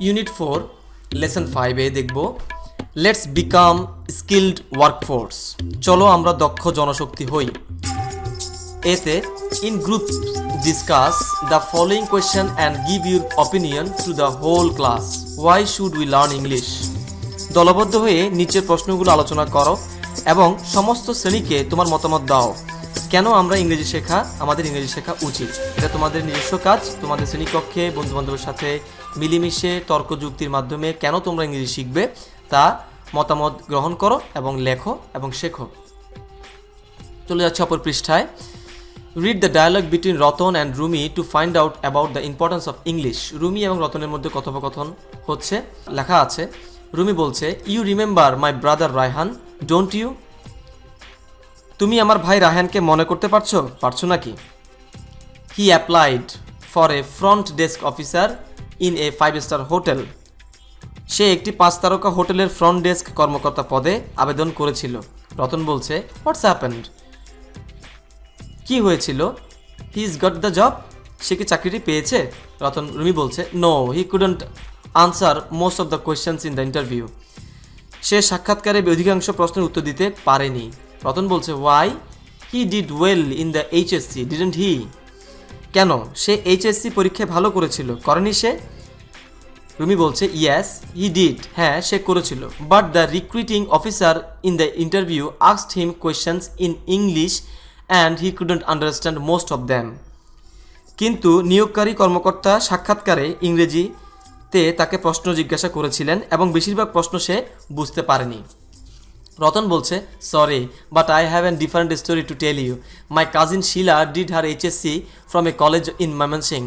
Unit 4 lesson 5 এ দেখব let's become skilled workforce. চলো আমরা দক্ষ জনশক্তি হই। এতে in group discuss the following question and give your opinion to the whole class. Why should we learn English? দলবদ্ধ হয়ে নিচের প্রশ্নগুলো আলোচনা করো এবং সমস্ত শ্রেণীকে তোমার মতামত দাও। কেন আমাদের ইংরেজি শেখা উচিত? এটা তোমাদের নিজস্ব কাজ। তোমাদের শ্রেণীকক্ষে বন্ধুবান্ধবের সাথে মিলেমিশে তর্ক যুক্তির মাধ্যমে কেন তোমরা ইংরেজি শিখবে তা মতামত গ্রহণ করো এবং লেখো এবং শেখো। চলে যাচ্ছে অপর পৃষ্ঠায়। Read the dialogue between Ratan and Rumi to find out about the importance of English. Rumi এবং রতনের মধ্যে কথোপকথন হচ্ছে, লেখা আছে। রুমি বলছে, you remember my brother Raihan, don't you? তুমি আমার ভাই রায়হানকে মনে করতে পারছো নাকি? He applied for a front desk officer in a 5-স্টার হোটেল। সে একটি 5 তারকা হোটেলের ফ্রন্ট ডেস্ক কর্মকর্তা পদে আবেদন করেছিল। রতন বলছে, হোয়াটস হ্যাপেন্ড? কি হয়েছিল? He is got the job. সে কি চাকরিটি পেয়েছে? রুমি বলছে, no, he couldn't answer most of the questions in the interview. সে সাক্ষাৎকারে অধিকাংশ প্রশ্নের উত্তর দিতে পারেনি। রতন বলছে, why? He did well in the HSC, didn't he? কেন? সে এইচএসসি পরীক্ষায় ভালো করেছিল, করেনি সে? রুমি বলছে, ইয়েস হি ডিড, হ্যাঁ সে করেছিল। But the recruiting officer in the interview asked him questions in English and he couldn't understand most of them. কিন্তু নিয়োগকারী কর্মকর্তা সাক্ষাৎকারে ইংরেজিতে তাকে প্রশ্ন জিজ্ঞাসা করেছিলেন এবং বেশিরভাগ প্রশ্ন সে বুঝতে পারেনি। রতন বলছে, sorry, but I have an different story to tell you. My cousin Shila did her HSC from a college in Mymensingh.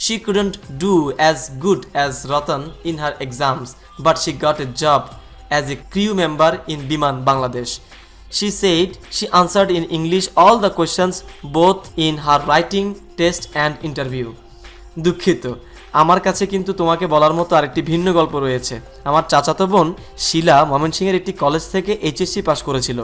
She couldn't do as good as Ratan in her exams, but she got a job as a crew member in Biman, Bangladesh. She said she answered in English all the questions both in her writing test and interview. দুঃখিত, আমার কাছে কিন্তু তোমাকে বলার মতো আরেকটি ভিন্ন গল্প রয়েছে। আমার চাচাতো বোন শিলা ময়মনসিংহের একটি কলেজ থেকে এইচএসসি পাশ করেছিল।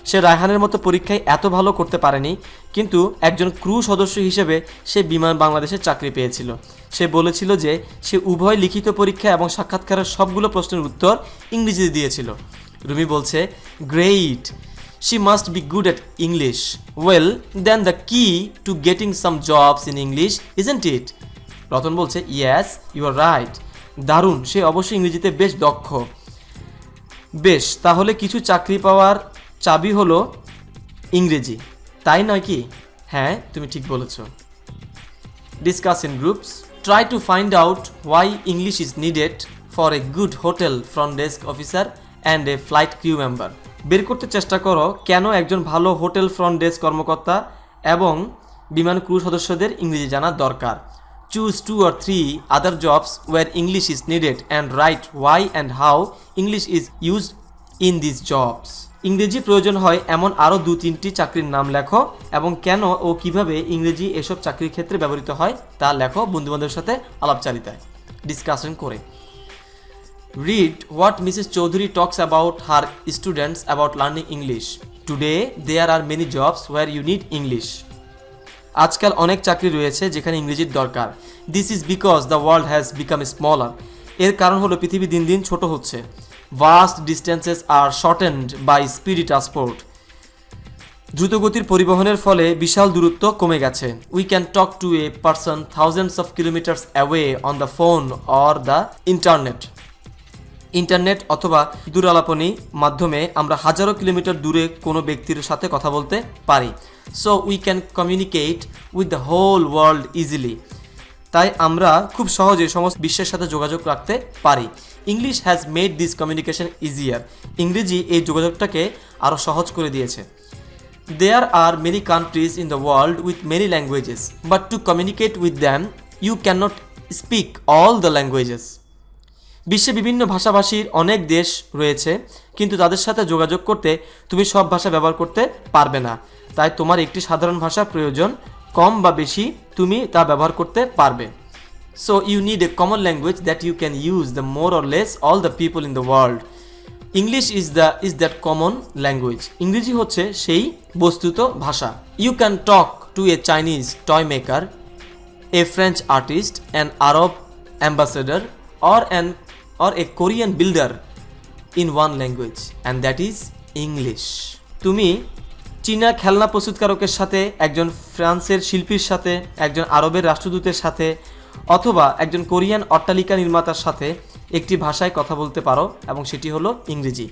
সে রায়হানের মতো পরীক্ষায় এত ভালো করতে পারেনি, কিন্তু একজন ক্রু সদস্য হিসেবে সে বিমান বাংলাদেশে চাকরি পেয়েছিল। সে বলেছিল যে সে উভয় লিখিত পরীক্ষা এবং সাক্ষাৎকারের সবগুলো প্রশ্নের উত্তর ইংরেজিতে দিয়েছিল। রুমি বলছে, great, she must be good at English. Well, then the key to getting some jobs in English, isn't it? Ratan বলছে, ইয়েস ইউ আর রাইট। দারুণ, সে অবশ্যই ইংরেজিতে বেশ দক্ষ। বেশ, তাহলে কিছু চাকরি পাওয়ার চাবি হলো ইংরেজি, তাই নয় কি? হ্যাঁ, তুমি ঠিক বলেছ। Discuss in groups. Try to find out why English is needed for a good hotel front desk officer and a flight crew member. বের করতে চেষ্টা করো কেন একজন ভালো হোটেল ফ্রন্ট ডেস্ক কর্মকর্তা এবং বিমান ক্রু সদস্যদের ইংরেজি জানা দরকার। Choose 2 or 3 other jobs where English is needed and write why and how English is used in these jobs. ইংরেজি প্রয়োজন হয় এমন আরও 2-3টি চাকরির নাম লেখো এবং কেন ও কিভাবে ইংরেজি এসব চাকরির ক্ষেত্রে ব্যবহৃত হয় তা লেখো বন্ধুবান্ধবের সাথে আলাপচারিতায় ডিসকাশন করে। Read what Mrs. Choudhury talks about her students about learning English. Today there are many jobs where you need English. আজকাল অনেক চাকরি রয়েছে যেখানে ইংরেজির দরকার। This is because the world has become smaller. এর কারণ হলো পৃথিবী দিন দিন ছোট হচ্ছে। Vast distances are shortened by speed transport. দ্রুতগতির পরিবহনের ফলে বিশাল দূরত্ব কমে গেছে। We can talk to a person thousands of kilometres away on the phone or the internet অথবা দূরালাপনী মাধ্যমে আমরা হাজারো কিলোমিটার দূরে কোনো ব্যক্তির সাথে কথা বলতে পারি। So we can communicate with the whole world easily. তাই আমরা খুব সহজে সমস্ত বিশ্বের সাথে যোগাযোগ রাখতে পারি। English has made this communication easier. ইংরেজি এই যোগাযোগটাকে আরও সহজ করে দিয়েছে। There are many countries in the world with many languages, but to communicate with them you can not speak all the languages. বিশ্বে বিভিন্ন ভাষাভাষীর অনেক দেশ রয়েছে, কিন্তু তাদের সাথে যোগাযোগ করতে তুমি সব ভাষা ব্যবহার করতে পারবে না। তাই তোমার একটি সাধারণ ভাষার প্রয়োজন, কম বা বেশি তুমি তা ব্যবহার করতে পারবে। So you need a common language that you can use the more or less all the people in the world. English is that common language. ইংরেজি হচ্ছে সেই বস্তুত ভাষা। You can talk to a Chinese toy maker, a French artist, an Arab ambassador or a Korean builder in one language, and that is English. তুমি চীনা খেলনা প্রস্তুতকারকের সাথে, একজন ফ্রান্সের শিল্পীর সাথে, একজন আরবের রাষ্ট্রদূতের সাথে অথবা একজন কোরিয়ান অট্টালিকা নির্মাতার সাথে একটি ভাষায় কথা বলতে পারো এবং সেটি হলো ইংরেজি।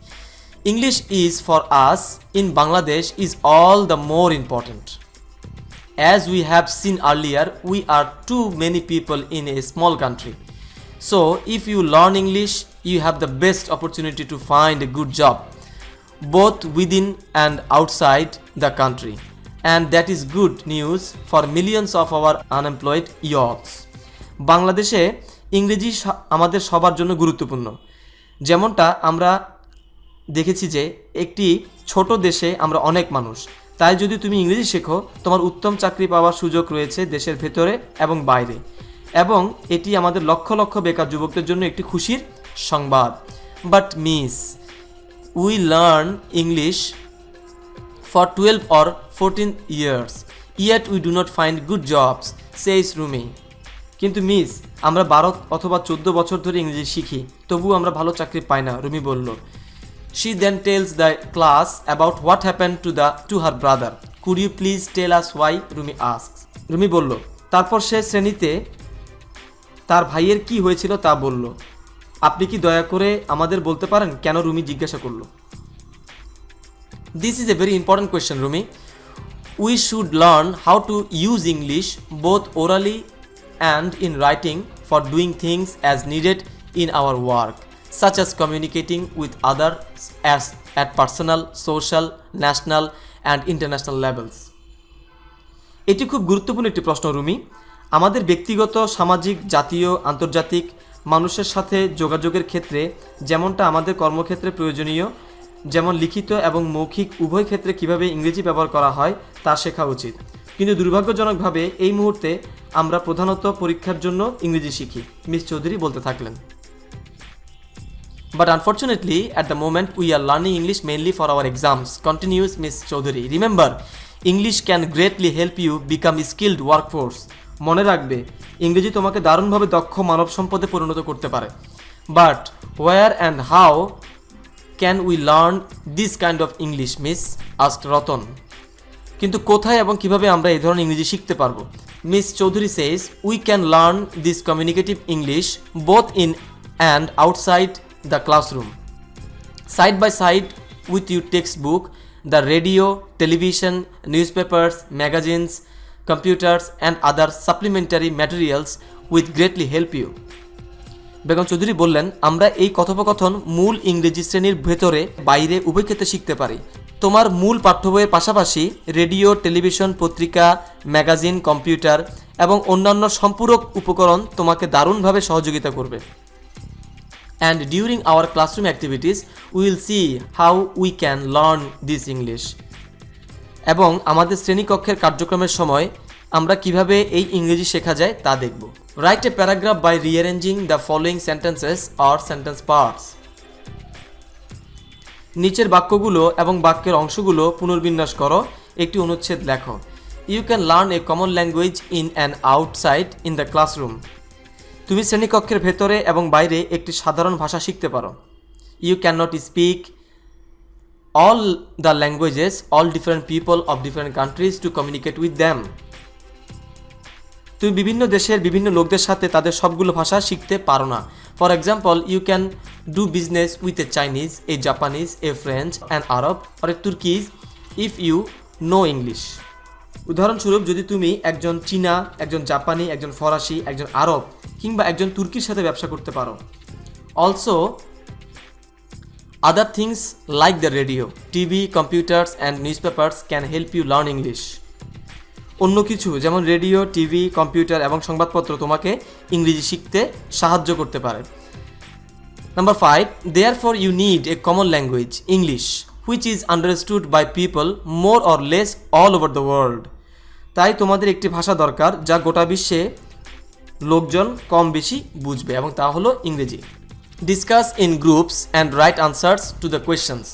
English is for us in Bangladesh is all the more important. As we have seen earlier, we are too many people in a small country. So if you learn English, you have the best opportunity to find a good job, both within and outside the country. And that is good news for millions of our unemployed youths. বাংলাদেশে ইংরেজি আমাদের সবার জন্য গুরুত্বপূর্ণ। যেমনটা আমরা দেখেছি যে একটি ছোট দেশে আমরা অনেক মানুষ, তাই যদি তুমি ইংরেজি শেখো তোমার উত্তম চাকরি পাওয়ার সুযোগ রয়েছে দেশের ভেতরে এবং বাইরে, এবং এটি আমাদের লক্ষ লক্ষ বেকার যুবকদের জন্য একটি খুশির সংবাদ। But miss, we learn English for 12 or 14 years, yet we do not find good jobs, says Rumi. কিন্তু মিস, আমরা 12 অথবা 14 বছর ধরে ইংরেজি শিখি, তবুও আমরা ভালো চাকরি পাই না, রুমি বলল। She then tells the class about what happened to her brother. Could you please tell us why? Rumi asks. Rumi বলল, তারপর সে শ্রেণীতে তার ভাইয়ের কি হয়েছিল তা বলল। আপনি কি দয়া করে আমাদের বলতে পারেন কেন? রুমি জিজ্ঞাসা করল। This is a very important question, Rumi. We should learn how to use English both orally and in writing for doing things as needed in our work, such as communicating with others at personal, social, national and international levels. এটি খুব গুরুত্বপূর্ণ একটি প্রশ্ন রুমি। আমাদের ব্যক্তিগত, সামাজিক, জাতীয়, আন্তর্জাতিক মানুষের সাথে যোগাযোগের ক্ষেত্রে যেমনটা আমাদের কর্মক্ষেত্রে প্রয়োজনীয়, যেমন লিখিত এবং মৌখিক উভয় ক্ষেত্রে কিভাবে ইংরেজি ব্যবহার করা হয় তা শেখা উচিত। কিন্তু দুর্ভাগ্যজনকভাবে এই মুহূর্তে আমরা প্রধানত পরীক্ষার জন্য ইংরেজি শিখি, মিস চৌধুরী বলতে থাকলেন। But unfortunately, at the moment we are learning English mainly for our exams, continues Miss Chaudhary. Remember, English can greatly help you become a skilled workforce. মনে রাখবে, ইংরেজি তোমাকে দারুণভাবে দক্ষ মানব সম্পদে পরিণত করতে পারে। But where and how can we learn this kind of English, Miss? asked Ratan. কিন্তু কোথায় এবং কিভাবে আমরা এই ধরনের ইংরেজি শিখতে পারবো? Miss Chaudhary says we can learn this communicative English both in and outside the classroom, side by side with your textbook, the radio, television, newspapers, magazines, computers and other supplementary materials will greatly help you. Begum Chowdhury বললেন, আমরা এই কথোপকথন মূল ইংরেজি শ্রেণীর ভেতরে বাইরে উভয় ক্ষেত্রে শিখতে পারি। তোমার মূল পাঠ্য বইয়ের পাশাপাশি রেডিও, টেলিভিশন, পত্রিকা, ম্যাগাজিন, কম্পিউটার এবং অন্যান্য সম্পূরক উপকরণ তোমাকে দারুণভাবে সহযোগিতা করবে। And during our classroom activities, we will see how we can learn this English. এবং আমাদের শ্রেণীকক্ষের কার্যক্রমের সময় আমরা কিভাবে এই ইংরেজি শেখা যায় তা দেখব। Write a paragraph by rearranging the following sentences or sentence parts. নিচের বাক্যগুলো এবং বাক্যের অংশগুলো পুনর্বিন্যাস করো, একটি অনুচ্ছেদ লেখো। You can learn a common language in and outside in the classroom. তুমি শ্রেণীকক্ষের ভেতরে এবং বাইরে একটি সাধারণ ভাষা শিখতে পারো। You cannot speak all the languages, all different people of different countries to communicate with them. তুমি বিভিন্ন দেশের বিভিন্ন লোকদের সাথে তাদের সবগুলো ভাষা শিখতে পারো না। For example, you can do business with a Chinese, a Japanese, a French, an Arab or a Turkish if you know English. উদাহরণস্বরূপ, যদি তুমি একজন চীনা, একজন জাপানি, একজন ফরাসি, একজন আরব কিংবা একজন তুর্কির সাথে ব্যবসা করতে পারো। Also, other things like the radio, TV, computers and newspapers can help you learn English. অন্য কিছু যেমন রেডিও, টিভি, কম্পিউটার এবং সংবাদপত্র তোমাকে ইংরেজি শিখতে সাহায্য করতে পারে। Number 5, therefore you need a common language, English, which is understood by people more or less all over the world. তাই তোমাদের একটি ভাষা দরকার যা গোটা বিশ্বে লোকজন কম বেশি বুঝবে, এবং তা হলো ইংরেজি। Discuss in groups and write answers to the questions.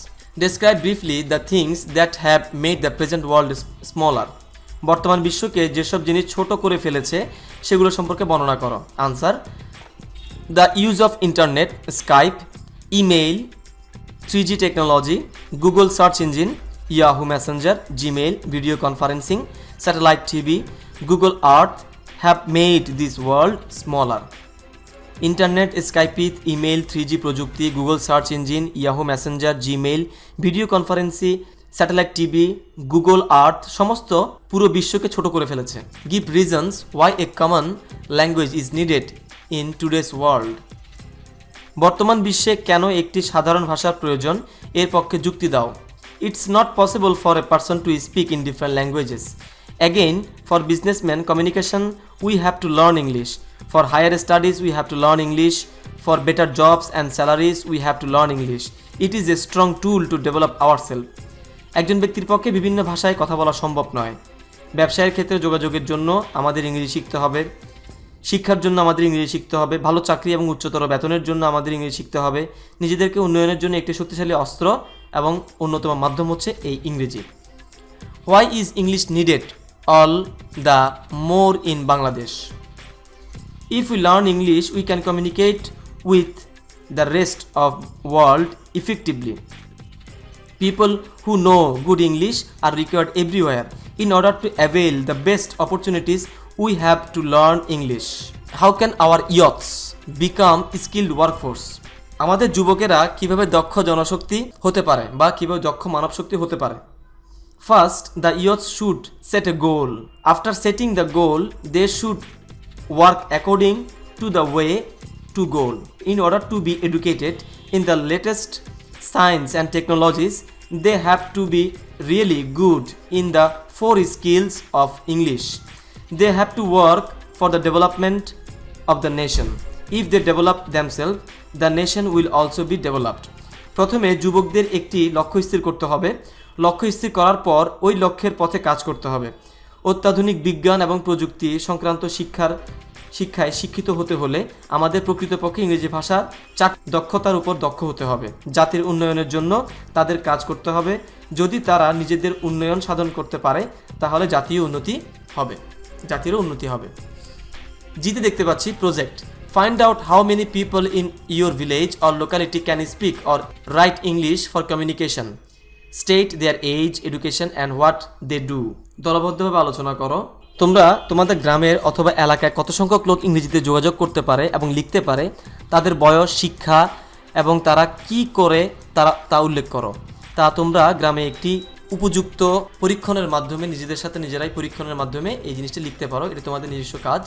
Describe briefly the things that have made the present world smaller. বর্তমান বিশ্বকে যেসব জিনিস ছোট করে ফেলেছে সেগুলো সম্পর্কে বর্ণনা করো। Answer: The use of internet, Skype, email, 3G technology, Google search engine, Yahoo Messenger, Gmail, video conferencing, satellite TV, Google Earth have made this world smaller. Internet, Skype, email, 3G প্রযুক্তি, Google search engine, Yahoo messenger, Gmail, video conferencing, satellite TV, Google Earth সমস্ত পুরো বিশ্বকে ছোট করে ফেলেছে। Give reasons why a common language is needed in today's world. বর্তমান বিশ্বে কেন একটি সাধারণ ভাষার প্রয়োজন, এর পক্ষে যুক্তি দাও। It's not possible for a person to speak in different languages. Again, for businessmen communication, we have to learn English. For higher studies, we have to learn English. For better jobs and salaries, we have to learn English. It is a strong tool to develop ourselves. একজন ব্যক্তির পক্ষে বিভিন্ন ভাষায় কথা বলা সম্ভব নয়। ব্যবসায়ের ক্ষেত্রে যোগাযোগের জন্য আমাদের ইংরেজি শিখতে হবে, শিক্ষার জন্য আমাদের ইংরেজি শিখতে হবে, ভালো চাকরি এবং উচ্চতর বেতনের জন্য আমাদের ইংরেজি শিখতে হবে। নিজেদেরকে উন্নয়নের জন্য একটি শক্তিশালী অস্ত্র এবং অন্যতম মাধ্যম হচ্ছে এই ইংরেজি। Why is English needed all the more in Bangladesh? If we learn English, we can communicate with the rest of world effectively. People who know good English are required everywhere. In order to avail the best opportunities, we have to learn English. How can our youths become skilled workforce? আমাদের যুবকেরা কিভাবে দক্ষ জনশক্তি হতে পারে বা কিভাবে দক্ষ মানব শক্তি হতে পারে? First, the youth should set a goal. After setting the goal, they should work according to the way to goal. In order to be educated in the latest science and technologies, they have to be really good in the 4 skills of English. They have to work for the development of the nation. If they develop themselves, the nation will also be developed. প্রথমে যুবকদের একটি লক্ষ্য স্থির করতে হবে। লক্ষ্য স্থির করার পর ওই লক্ষ্যের পথে কাজ করতে হবে। অত্যাধুনিক বিজ্ঞান এবং প্রযুক্তি সংক্রান্ত শিক্ষায় শিক্ষিত হতে হলে আমাদের প্রকৃতপক্ষে ইংরেজি ভাষা দক্ষতার উপর দক্ষ হতে হবে। জাতির উন্নয়নের জন্য তাদের কাজ করতে হবে। যদি তারা নিজেদের উন্নয়ন সাধন করতে পারে তাহলে জাতীয় উন্নতি হবে। জিতে দেখতে পাচ্ছি project. Find out how many people in your village or locality can speak or write English for communication. State their age, education and what they do. দলবদ্ধভাবে আলোচনা করো। তোমরা তোমাদের গ্রামের অথবা এলাকায় কত সংখ্যক লোক ইংরেজিতে যোগাযোগ করতে পারে এবং লিখতে পারে, তাদের বয়স, শিক্ষা এবং তারা কি করে তা উল্লেখ করো। তা তোমরা গ্রামে একটি উপযুক্ত পরীক্ষণের মাধ্যমে নিজেদের সাথে নিজেরাই পরীক্ষণের মাধ্যমে এই জিনিসটি লিখতে পারো। এটা তোমাদের নিজস্ব কাজ।